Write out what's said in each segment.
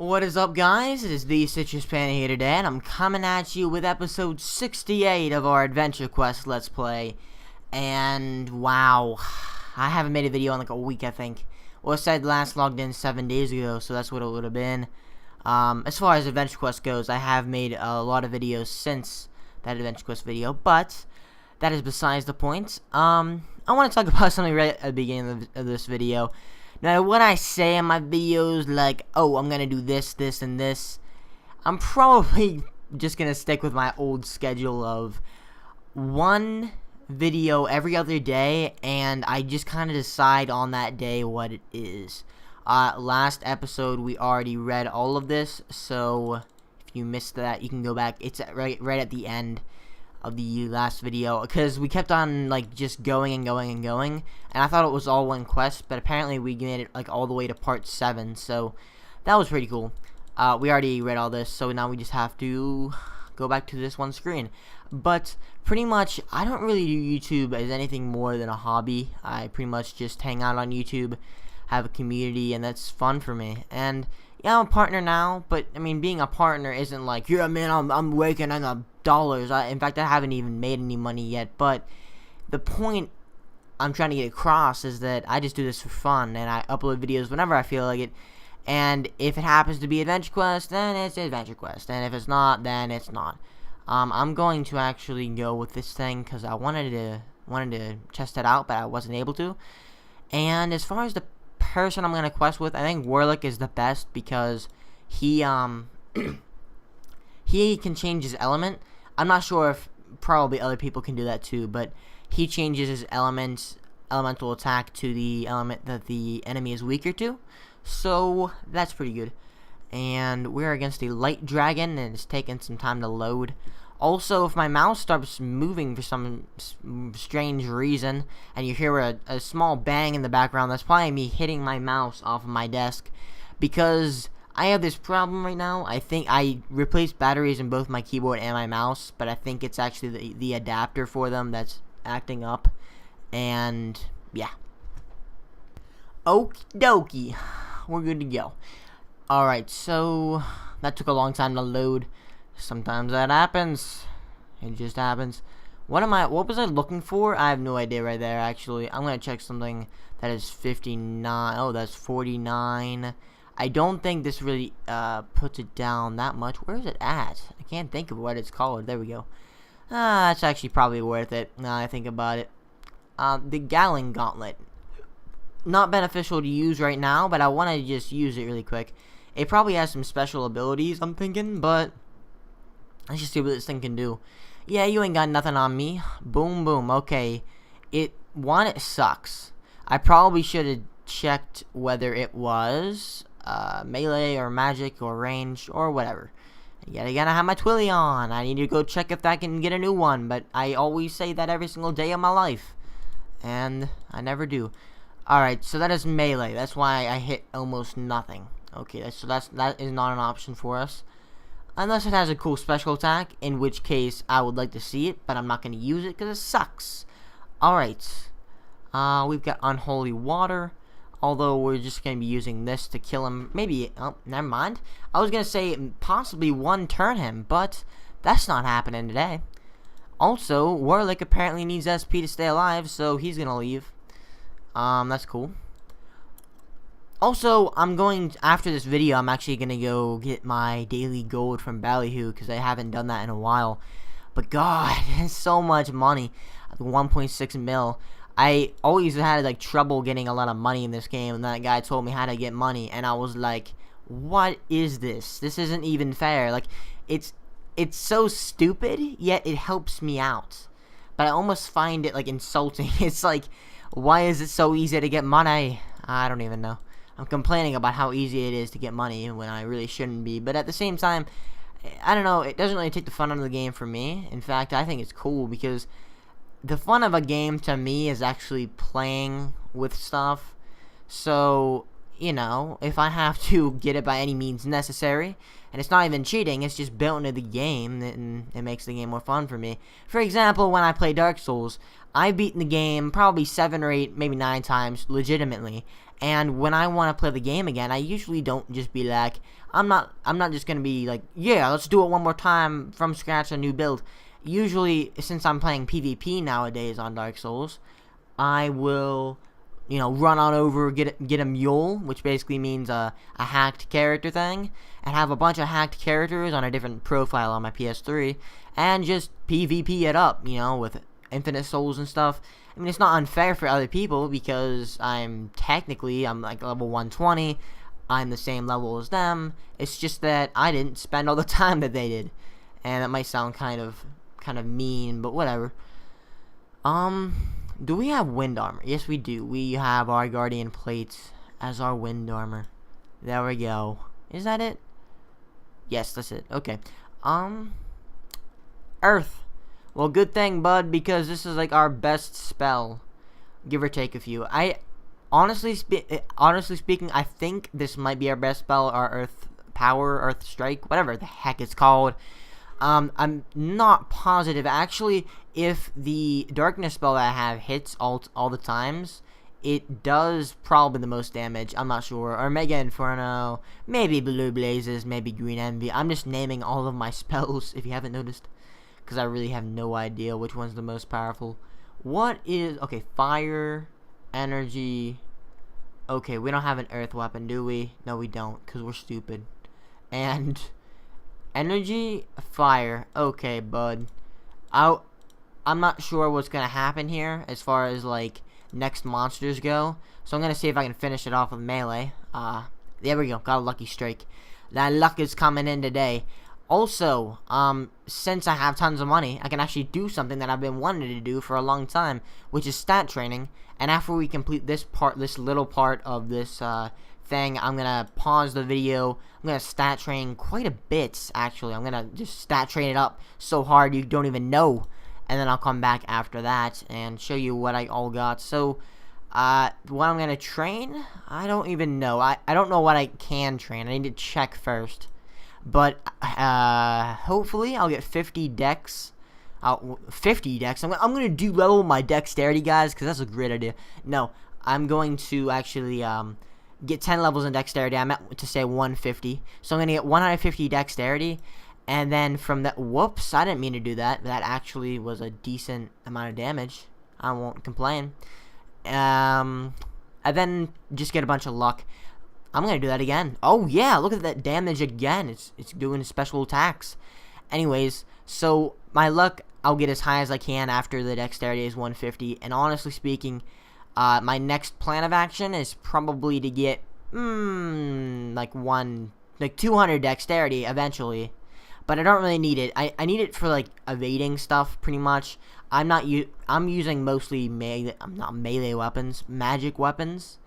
What is up, guys? It is TheCitrusPanda here today, and I'm coming at you with episode 68 of our Adventure Quest Let's Play. And wow, I haven't made a video in like a week, I think. Well, it said last logged in 7 days ago, so that's what it would have been. As far as Adventure Quest goes, I have made a lot of videos since that Adventure Quest video, but that is besides the point. I want to talk about something right at the beginning of this video. Now, when I say in my videos, like, oh, I'm gonna do this, this, and this, I'm probably just gonna stick with my old schedule of one video every other day, and I just kind of decide on that day what it is. Last episode, we already read all of this, so if you missed that, you can go back. It's right at the end of the last video, because we kept on like just going and going and going, and I thought it was all one quest, but apparently we made it like all the way to part 7, so that was pretty cool. We already read all this, so now we just have to go back to this one screen. But pretty much, I don't really do YouTube as anything more than a hobby. I pretty much just hang out on YouTube, have a community, and that's fun for me. And yeah, I'm a partner now, but I mean, being a partner isn't like, yeah, man, I'm raking in the dollars. In fact, I haven't even made any money yet. But the point I'm trying to get across is that I just do this for fun, and I upload videos whenever I feel like it. And if it happens to be Adventure Quest, then it's Adventure Quest, and if it's not, then it's not. I'm going to actually go with this thing because I wanted to test it out, but I wasn't able to. And as far as the person I'm gonna quest with, I think Warlick is the best because he he can change his element. I'm not sure if probably other people can do that too, but he changes his elemental attack to the element that the enemy is weaker to, so that's pretty good. And we're against a light dragon, and it's taking some time to load. Also, if my mouse starts moving for some strange reason, and you hear a small bang in the background, that's probably me hitting my mouse off of my desk, because I have this problem right now. I think I replaced batteries in both my keyboard and my mouse, but I think it's actually the adapter for them that's acting up, and yeah. Okie dokie, we're good to go. Alright, so that took a long time to load. Sometimes that happens. It just happens. What was I looking for? I have no idea right there, actually. I'm gonna check something that is 59. Oh, that's 49. I don't think this really puts it down that much. Where is it at? I can't think of what it's called. There we go. That's actually probably worth it now I think about it. The Gallon Gauntlet. Not beneficial to use right now, but I want to just use it really quick. It probably has some special abilities, I'm thinking, but let's just see what this thing can do. Yeah, you ain't got nothing on me. Boom, boom. Okay. It sucks. I probably should have checked whether it was melee or magic or range or whatever. Yet again, I have my Twilly on. I need to go check if I can get a new one, but I always say that every single day of my life, and I never do. Alright, so that is melee. That's why I hit almost nothing. Okay, that is not an option for us. Unless it has a cool special attack, in which case I would like to see it, but I'm not going to use it because it sucks. Alright, we've got Unholy Water, although we're just going to be using this to kill him. Maybe, oh, never mind. I was going to say possibly one-turn him, but that's not happening today. Also, Warlick apparently needs SP to stay alive, so he's going to leave. That's cool. Also, after this video, I'm actually gonna go get my daily gold from Ballyhoo, because I haven't done that in a while. But god, it's so much money. 1.6 mil. I always had like trouble getting a lot of money in this game, and that guy told me how to get money, and I was like, what is this? This isn't even fair. Like, it's so stupid, yet it helps me out. But I almost find it like insulting. It's like, why is it so easy to get money? I don't even know. I'm complaining about how easy it is to get money when I really shouldn't be. But at the same time, I don't know, it doesn't really take the fun out of the game for me. In fact, I think it's cool because the fun of a game to me is actually playing with stuff. So, you know, if I have to get it by any means necessary, and it's not even cheating, it's just built into the game, and it makes the game more fun for me. For example, when I play Dark Souls, I've beaten the game probably 7 or 8, maybe 9 times, legitimately. And when I want to play the game again, I usually don't just be like, I'm not just gonna be like, yeah, let's do it one more time from scratch, a new build. Usually, since I'm playing PvP nowadays on Dark Souls, I will, you know, run on over, get a mule, which basically means a hacked character thing, and have a bunch of hacked characters on a different profile on my PS3, and just PvP it up, you know, with infinite souls and stuff. I mean, it's not unfair for other people, because I'm like level 120, I'm the same level as them. It's just that I didn't spend all the time that they did, and that might sound kind of mean, but whatever. Do we have wind armor? Yes, we do. We have our guardian plates as our wind armor. There we go. Is that it? Yes, that's it. Okay. Earth. Well, good thing, bud, because this is like our best spell, give or take a few. Honestly speaking, I think this might be our best spell, our Earth Power, Earth Strike, whatever the heck it's called. I'm not positive. Actually, if the darkness spell that I have hits all the times, it does probably the most damage. I'm not sure. Or Mega Inferno, maybe Blue Blazes, maybe Green Envy. I'm just naming all of my spells, if you haven't noticed, because I really have no idea which one's the most powerful. Okay, fire, energy. Okay, we don't have an earth weapon, do we? No, we don't, because we're stupid. And energy, fire. Okay, bud. I'm not sure what's gonna happen here as far as like next monsters go. So I'm gonna see if I can finish it off with melee. There we go. Got a lucky streak. That luck is coming in today. Also, since I have tons of money, I can actually do something that I've been wanting to do for a long time, which is stat training. And after we complete this little part of this thing, I'm gonna pause the video. I'm gonna stat train quite a bit, actually. I'm gonna just stat train it up so hard you don't even know, and then I'll come back after that and show you what I all got. So what I'm gonna train, I don't even know. I don't know what I can train. I need to check first, but hopefully I'll get 50 dex. 50 dex. I'm gonna do level my dexterity, guys, because that's a great idea. No, I'm going to actually get 10 levels in dexterity. I meant to say 150. So I'm gonna get 150 dexterity, and then from that, whoops, I didn't mean to do that. That actually was a decent amount of damage. I won't complain. And then just get a bunch of luck. I'm gonna do that again. Oh yeah, look at that damage again. It's doing special attacks. Anyways, so my luck, I'll get as high as I can after the dexterity is 150. And honestly speaking, my next plan of action is probably to get like 200 dexterity eventually, but I don't really need it. I need it for like evading stuff pretty much. I'm using mostly melee weapons, magic weapons,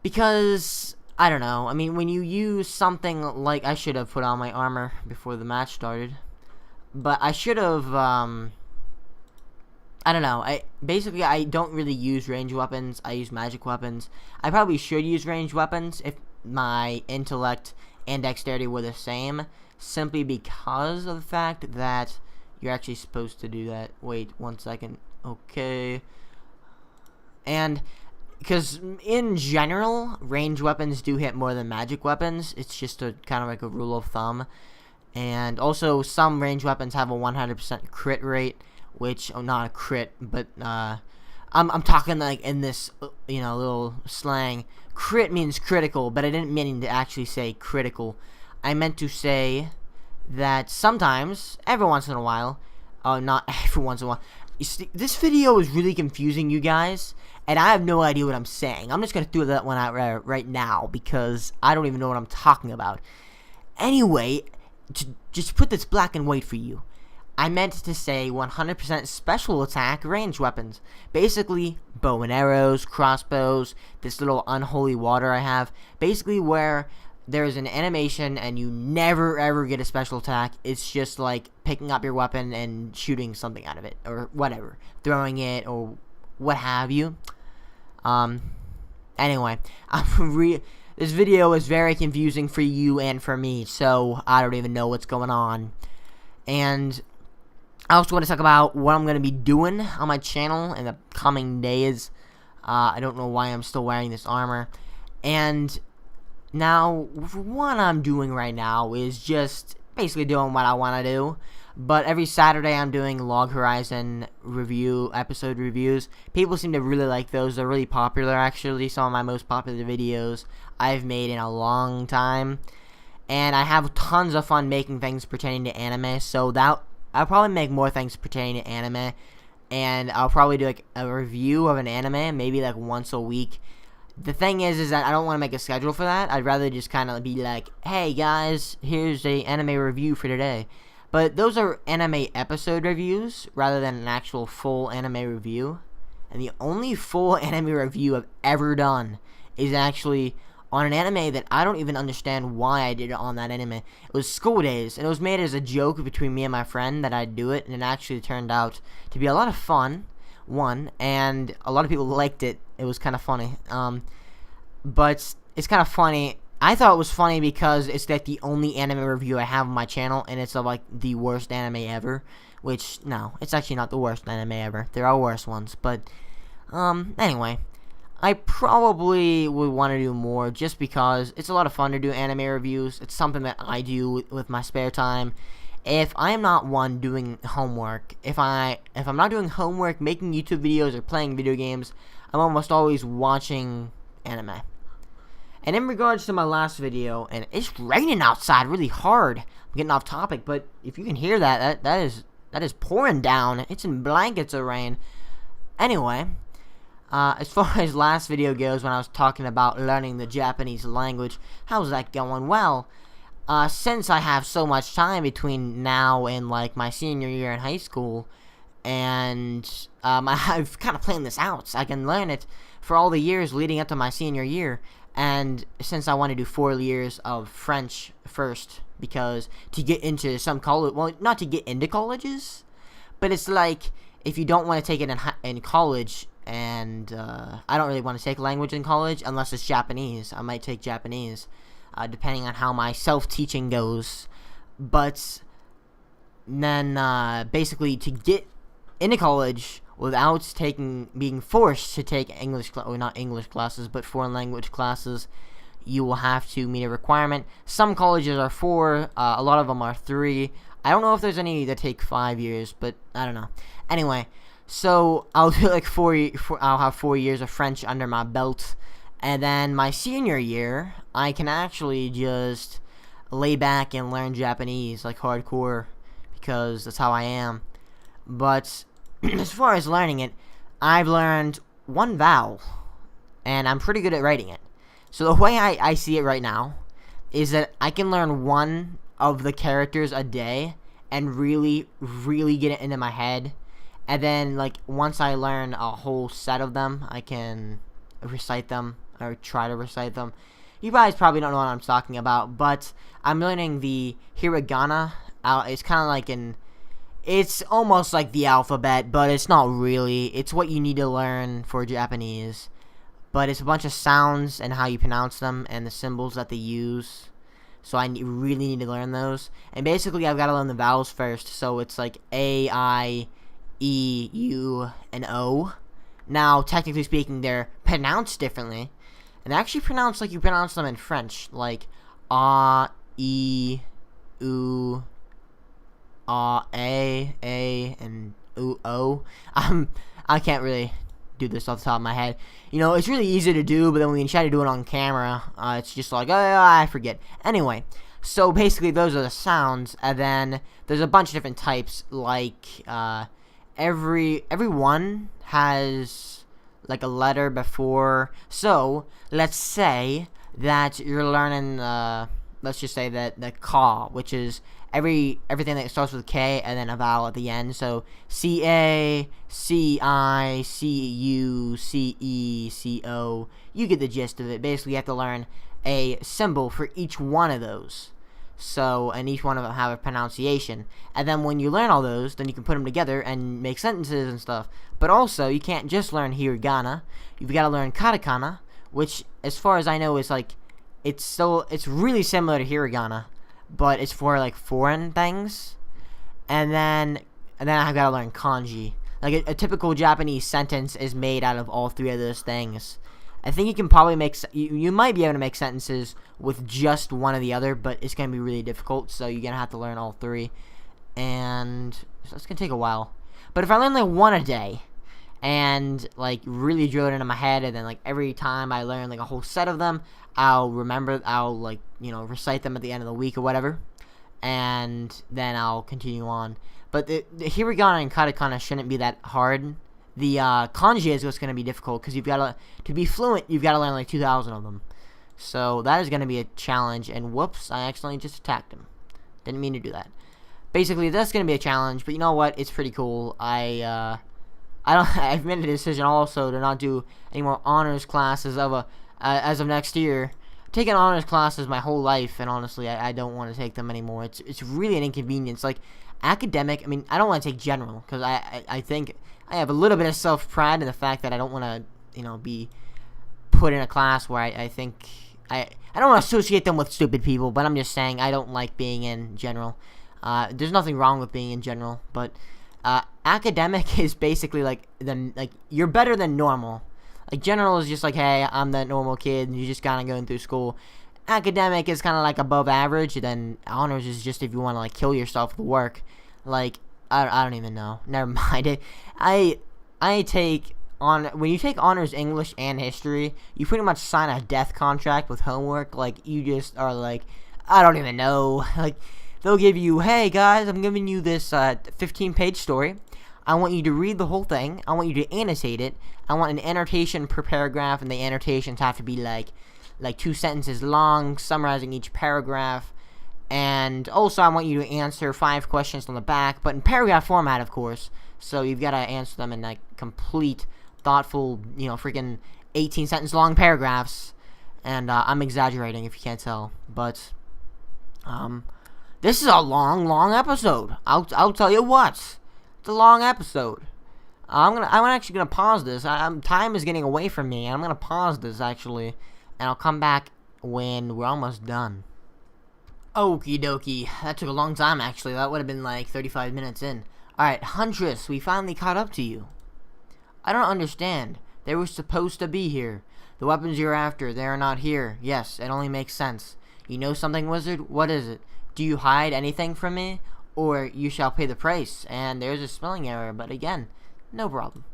because I don't know. I mean, when you use something like, I should have put on my armor before the match started, but I should have I don't know. Basically I don't really use ranged weapons. I use magic weapons. I probably should use ranged weapons if my intellect and dexterity were the same, simply because of the fact that you're actually supposed to do that. Wait 1 second. Okay. And because in general, ranged weapons do hit more than magic weapons. It's just a kind of like a rule of thumb. And also, some ranged weapons have a 100% crit rate, which, not a crit, but I'm talking like in this, you know, little slang. Crit means critical, but I didn't mean to actually say critical. I meant to say that sometimes, every once in a while, not every once in a while. You see, this video is really confusing you guys, and I have no idea what I'm saying. I'm just gonna throw that one out right now because I don't even know what I'm talking about. Anyway, just put this black and white for you. I meant to say 100% special attack range weapons. Basically, bow and arrows, crossbows, this little unholy water I have. Basically, where there's an animation and you never ever get a special attack. It's just like picking up your weapon and shooting something out of it, or whatever. Throwing it, or what have you. Anyway, this video is very confusing for you and for me, so I don't even know what's going on. And I also want to talk about what I'm going to be doing on my channel in the coming days. I don't know why I'm still wearing this armor. And now, what I'm doing right now is just basically doing what I want to do. But every Saturday I'm doing Log Horizon episode reviews. People seem to really like those. They're really popular, actually. Some of my most popular videos I've made in a long time. And I have tons of fun making things pertaining to anime. So I'll probably make more things pertaining to anime. And I'll probably do like a review of an anime, maybe like once a week. The thing is that I don't want to make a schedule for that. I'd rather just kind of be like, hey guys, here's a anime review for today. But those are anime episode reviews rather than an actual full anime review. And the only full anime review I've ever done is actually on an anime that I don't even understand why I did it on that anime. It was School Days, and it was made as a joke between me and my friend that I'd do it, and it actually turned out to be a lot of fun, and a lot of people liked it. It was kind of funny. But it's kind of funny. I thought it was funny because it's like the only anime review I have on my channel, and it's of like the worst anime ever. Which, no, it's actually not the worst anime ever. There are worse ones, but anyway, I probably would want to do more just because it's a lot of fun to do anime reviews. It's something that I do with my spare time. If I am not doing homework, if I'm not doing homework, making YouTube videos, or playing video games, I'm almost always watching anime. And in regards to my last video, and it's raining outside really hard. I'm getting off topic, but if you can hear that is pouring down. It's in blankets of rain. Anyway, as far as last video goes, when I was talking about learning the Japanese language, how's that going? Well, since I have so much time between now and like my senior year in high school, and I've kind of planned this out so I can learn it for all the years leading up to my senior year. And since I want to do 4 years of French first, because to get into some college, well, not to get into colleges, but it's like if you don't want to take it in college, and I don't really want to take language in college unless it's Japanese. I might take Japanese, depending on how my self-teaching goes. But then basically to get into college without being forced to take not English classes, but foreign language classes, you will have to meet a requirement. Some colleges are 4, a lot of them are 3. I don't know if there's any that take 5 years, but I don't know. Anyway, so I'll do like I'll have 4 years of French under my belt, and then my senior year, I can actually just lay back and learn Japanese like hardcore, because that's how I am. But as far as learning it, I've learned one vowel, and I'm pretty good at writing it. So the way I see it right now is that I can learn one of the characters a day and really, really get it into my head. And then, like, once I learn a whole set of them, I can recite them, or try to recite them. You guys probably don't know what I'm talking about, but I'm learning the hiragana. It's kind of like it's almost like the alphabet, but it's not really. It's what you need to learn for Japanese. But it's a bunch of sounds and how you pronounce them and the symbols that they use. So I really need to learn those. And basically, I've got to learn the vowels first. So it's like A, I, E, U, and O. Now, technically speaking, they're pronounced differently. And they're actually pronounced like you pronounce them in French. Like A, E, U, A, and O. I can't really do this off the top of my head. You know, it's really easy to do, but then when you try to do it on camera, it's just like, oh, I forget. Anyway, so basically those are the sounds, and then there's a bunch of different types, like, every one has, like, a letter before. So, let's say that you're learning, let's just say that the ka, which is everything that starts with K and then a vowel at the end. So C-A, C-I, C-U, C-E, C-O. You get the gist of it. Basically, you have to learn a symbol for each one of those. So, and each one of them have a pronunciation. And then when you learn all those, then you can put them together and make sentences and stuff. But also, you can't just learn hiragana. You've got to learn katakana, which, as far as I know, is like it's really similar to hiragana, but it's for like foreign things. And then I've got to learn kanji. Like a typical Japanese sentence is made out of all three of those things. I think you can probably you might be able to make sentences with just one or the other, but it's going to be really difficult, so you're going to have to learn all three. And so it's going to take a while. But if I learn like one a day and like really drill it into my head, and then like every time I learn like a whole set of them, I'll like, recite them at the end of the week or whatever, and then I'll continue on. But the hiragana and katakana shouldn't be that hard. The kanji is what's going to be difficult, because to be fluent, you've got to learn like 2,000 of them. So that is going to be a challenge. And whoops, I accidentally just attacked him. Didn't mean to do that. Basically, that's going to be a challenge. But you know what? It's pretty cool. I've made a decision also to not do any more honors classes as of next year. I've taken honors classes my whole life, and honestly, I don't want to take them anymore. It's really an inconvenience. Like academic, I mean, I don't want to take general, because I think I have a little bit of self-pride in the fact that I don't want to, be put in a class where I think I don't want to associate them with stupid people, but I'm just saying I don't like being in general. There's nothing wrong with being in general, but academic is basically like you're better than normal. Like general is just like, hey, I'm the normal kid, and you're just kind of going through school. Academic is kind of like above average, and then honors is just if you want to like kill yourself with work. Like I don't even know. Never mind. I take on when you take honors English and history, you pretty much sign a death contract with homework. Like you just are like, I don't even know. Like they'll give you, hey guys, I'm giving you this 15-page story. I want you to read the whole thing. I want you to annotate it. I want an annotation per paragraph, and the annotations have to be like 2 sentences long, summarizing each paragraph. And also, I want you to answer 5 questions on the back, but in paragraph format, of course. So you've got to answer them in like complete, thoughtful, freaking 18-sentence long paragraphs. And I'm exaggerating if you can't tell, but this is a long episode. I'll tell you what. It's a long episode. I'm actually gonna pause this. Time is getting away from me. I'm gonna pause this actually, and I'll come back when we're almost done. Okie dokie. That took a long time actually. That would have been like 35 minutes in. Alright, Huntress, we finally caught up to you. I don't understand. They were supposed to be here. The weapons you're after, they are not here. Yes, it only makes sense. You know something, wizard? What is it? Do you hide anything from me? Or you shall pay the price. And there's a spelling error, but again, no problem.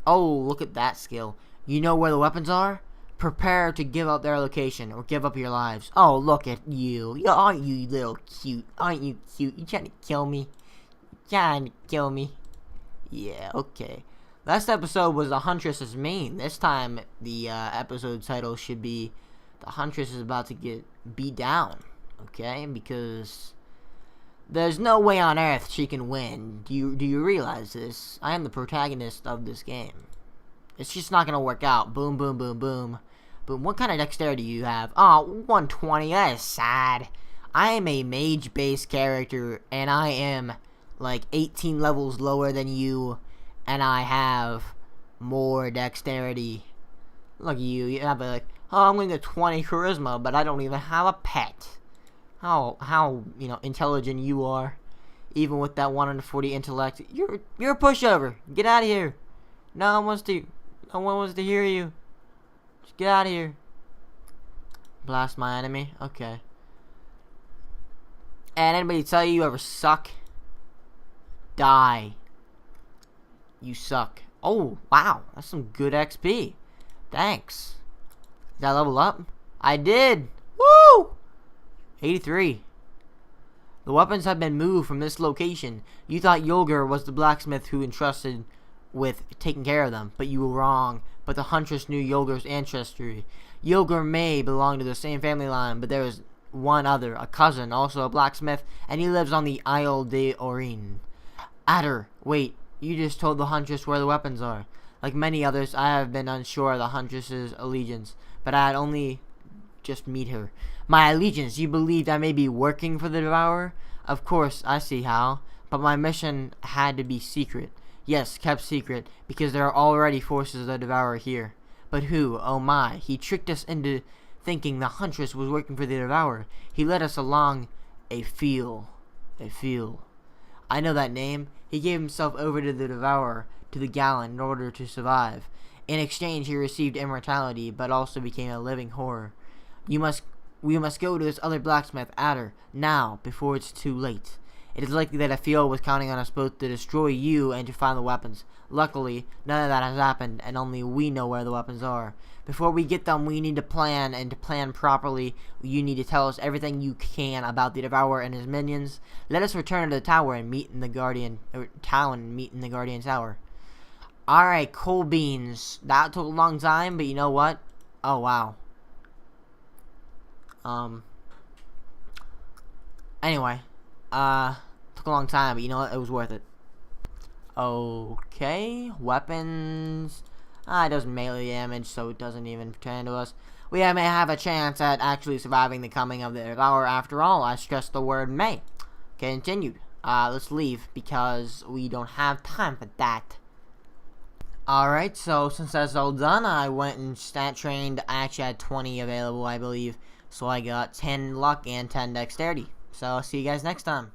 Oh, look at that skill. You know where the weapons are? Prepare to give up their location, or give up your lives. Oh, look at you. Aren't you little cute? Aren't you cute? You trying to kill me? Trying to kill me? Yeah, okay. Last episode was The Huntress is Mean. This time, the episode title should be The Huntress is about to get beat down. Okay? Because there's no way on earth she can win. Do you realize this? I am the protagonist of this game. It's just not gonna work out. Boom, boom, boom, boom. Boom. What kind of dexterity do you have? Oh, 120. That is sad. I am a mage-based character, and I am like 18 levels lower than you, and I have more dexterity. Look at you. You have I'm gonna get 20 charisma, but I don't even have a pet. How intelligent you are, even with that 140 intellect. You're a pushover. Get out of here. No one wants to hear you. Just get out of here. Blast my enemy. Okay. And anybody tell you ever suck? Die. You suck. Oh, wow. That's some good XP. Thanks. Did I level up? I did. Woo! 83. The weapons have been moved from this location. You thought Yulger was the blacksmith who entrusted with taking care of them, but you were wrong. But the Huntress knew Yulger's ancestry. Yulger may belong to the same family line, but there is one other, a cousin, also a blacksmith, and he lives on the Isle de Orin. Adder, wait, you just told the Huntress where the weapons are. Like many others, I have been unsure of the Huntress's allegiance, but I had only just meet her. My allegiance, you believed I may be working for the Devourer? Of course, I see how, but my mission had to be secret. Yes, kept secret, because there are already forces of the Devourer here. But who? Oh my, he tricked us into thinking the Huntress was working for the Devourer. He led us along a field. A field. I know that name. He gave himself over to the Devourer, to the Gallon, in order to survive. In exchange, he received immortality, but also became a living horror. We must go to this other blacksmith, Adder, now, before it's too late. It is likely that Afiel was counting on us both to destroy you and to find the weapons. Luckily, none of that has happened, and only we know where the weapons are. Before we get them, we need to plan, and to plan properly, you need to tell us everything you can about the Devourer and his minions. Let us return to the tower and meet in the Guardian Tower. Alright, cool beans. That took a long time, but you know what? Oh, wow. Anyway. Took a long time, but you know what? It was worth it. Okay, weapons. It does melee damage, so it doesn't even pertain to us. We may have a chance at actually surviving the coming of the Devourer after all. I stress the word may. Continued. Let's leave, because we don't have time for that. Alright, so since that's all done, I went and stat trained. I actually had 20 available, I believe. So I got 10 luck and 10 dexterity. So I'll see you guys next time.